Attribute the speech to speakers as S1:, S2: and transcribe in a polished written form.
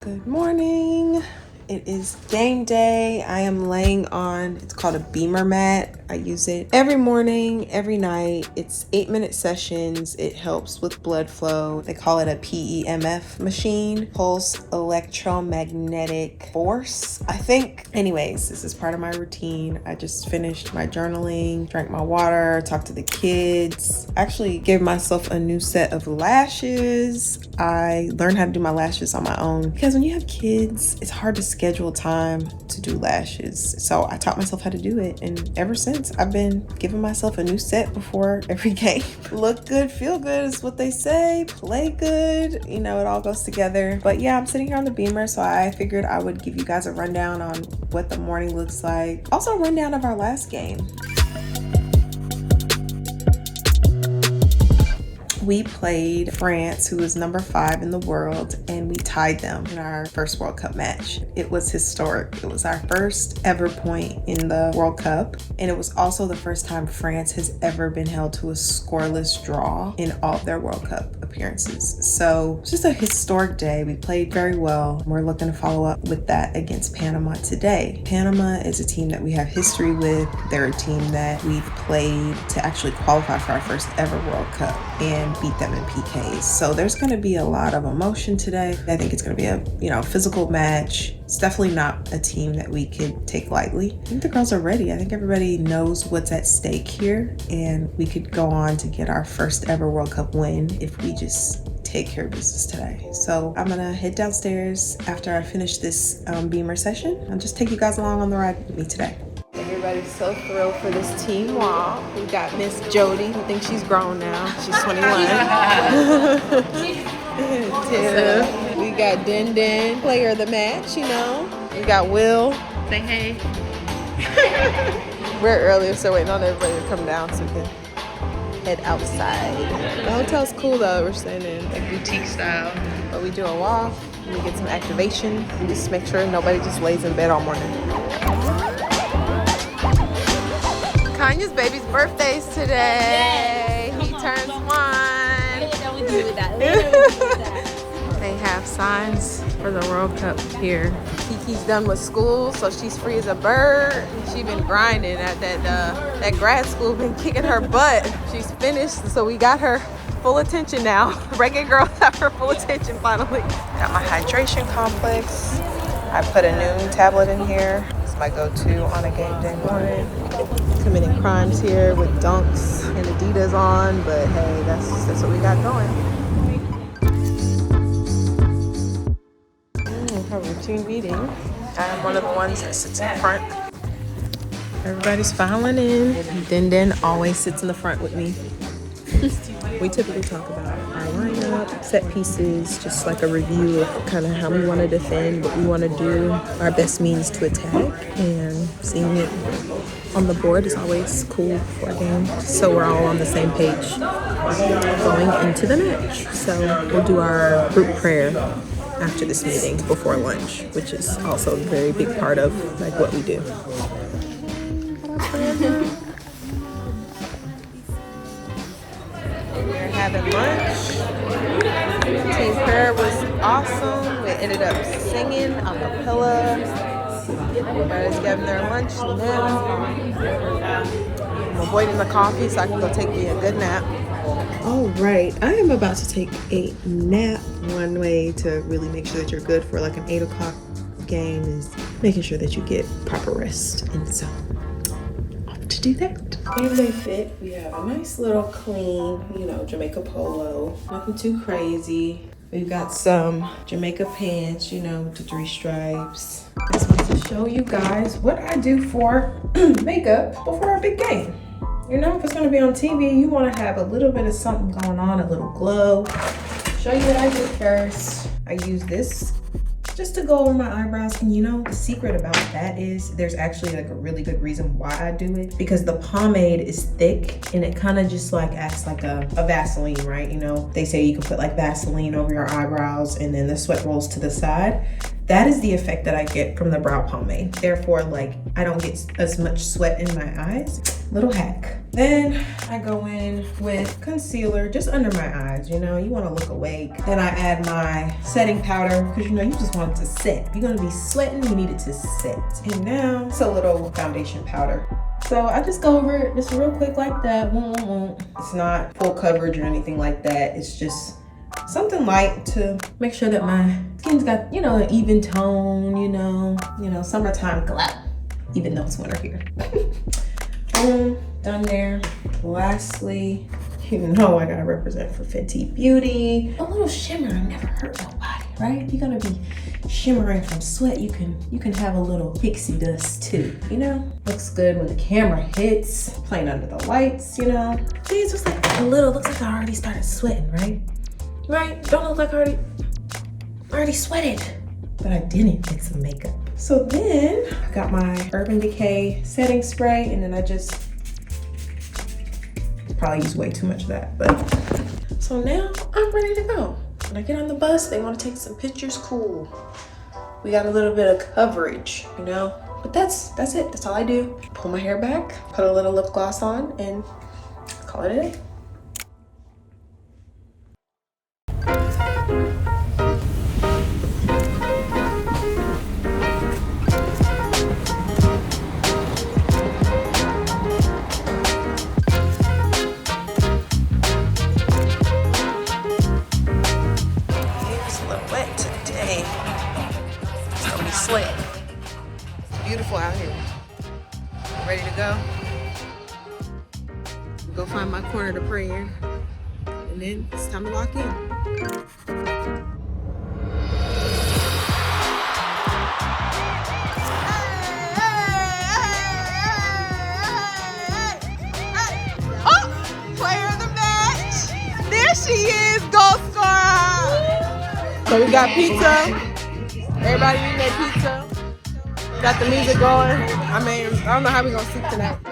S1: Good morning. It is game day. I am laying on, it's called a beamer mat. I use it every morning, every night. It's 8-minute sessions. It helps with blood flow. They call it a PEMF machine, pulse electromagnetic force, I think. Anyways, this is part of my routine. I just finished my journaling, drank my water, talked to the kids. Actually gave myself a new set of lashes. I learned how to do my lashes on my own because when you have kids, it's hard to schedule time to do lashes. So I taught myself how to do it, and ever since I've been giving myself a new set before every game. Look good, feel good is what they say. Play good, you know, it all goes together. But yeah, I'm sitting here on the beamer, so I figured I would give you guys a rundown on what the morning looks like. Also a rundown of our last game. We played France, who was number 5 in the world, and we tied them in our first World Cup match. It was historic. It was our first ever point in the World Cup, and it was also the first time France has ever been held to a scoreless draw in all of their World Cup appearances. So it's just a historic day. We played very well. We're looking to follow up with that against Panama today. Panama is a team that we have history with. They're a team that we've played to actually qualify for our first ever World Cup and beat them in PKs. So there's going to be a lot of emotion today. I think it's going to be a physical match. It's definitely not a team that we could take lightly. I think the girls are ready. I think everybody knows what's at stake here, and we could go on to get our first ever World Cup win if we just take care of business today. So I'm gonna head downstairs after I finish this beamer session. I'll just take you guys along on the ride with me today. Everybody's so thrilled for this team walk. We got Miss Jody, who thinks she's grown now. She's 21. We got Den Den, player of the match, you know. We got Will.
S2: Say hey.
S1: We're earlier, so waiting on everybody to come down so we can head outside. The hotel's cool though. We're staying in
S2: Like boutique style.
S1: but we do a walk, we get some activation, and just make sure nobody just lays in bed all morning. Kanye's baby's birthday's today. He turns 1. They have signs for the World Cup here. Kiki's done with school, so she's free as a bird. She's been grinding at that grad school, been kicking her butt. She's finished, so we got her full attention now. Reggae girls have her full attention finally. Got my hydration complex. I put a Noon tablet in here. It's my go-to on a game day morning. Committing crimes here with Dunks and Adidas on, but hey, that's what we got going. Our routine meeting. I'm one of the ones that sits in front. Everybody's filing in. Den Den always sits in the front with me. We typically talk about our lineup, set pieces, just like a review of kind of how we want to defend, what we want to do, our best means to attack, and seeing it on the board is always cool for a game. So we're all on the same page going into the match. So we'll do our group prayer after this meeting before lunch, which is also a very big part of like what we do. We're having lunch. Team prayer was awesome. We ended up singing a cappella. Everybody's getting their lunch now. I'm avoiding the coffee so I can go take me a good nap. All right, I am about to take a nap. One way to really make sure that you're good for like an 8 o'clock game is making sure that you get proper rest. And so, off to do that. Game day fit, we have a nice little clean, Jamaica polo. Nothing too crazy. We've got some Jamaica pants, with the 3 stripes. I just want to show you guys what I do for makeup before a big game. If it's going to be on TV, you want to have a little bit of something going on, a little glow. Show you what I do first. I use this just to go over my eyebrows. And the secret about that is there's actually like a really good reason why I do it, because the pomade is thick and it kind of just like acts like a Vaseline, right? They say you can put like Vaseline over your eyebrows and then the sweat rolls to the side. That is the effect that I get from the brow pomade. Therefore, like, I don't get as much sweat in my eyes. Little hack. Then I go in with concealer just under my eyes, you know, you want to look awake. Then I add my setting powder because, you know, you just want it to set. You're going to be sweating, you need it to set. And now it's a little foundation powder. So I just go over it just real quick like that. It's not full coverage or anything like that. It's just something light to make sure that my skin's got, you know, an even tone, you know, summertime glow, even though it's winter here. Boom, done there. Lastly, you know I gotta represent for Fenty Beauty. A little shimmer never hurt nobody, right? You're gonna be shimmering from sweat. You can have a little pixie dust too, you know? Looks good when the camera hits, playing under the lights, you know? Geez, looks like I already started sweating, right? Right? Don't look like I already sweated. But I didn't get some makeup. So then I got my Urban Decay setting spray, and then I just probably use way too much of that, but. So now I'm ready to go. When I get on the bus, they want to take some pictures, cool. We got a little bit of coverage, you know? But that's it, that's all I do. Pull my hair back, put a little lip gloss on, and call it a day. Sweat. It's beautiful out here. Ready to go? Go find my corner to pray in. And then it's time to lock in. Oh! Player of the match! There she is, goal scorer! So we got pizza. Everybody eating their pizza. Got the music going. I mean, I don't know how we gonna sleep tonight.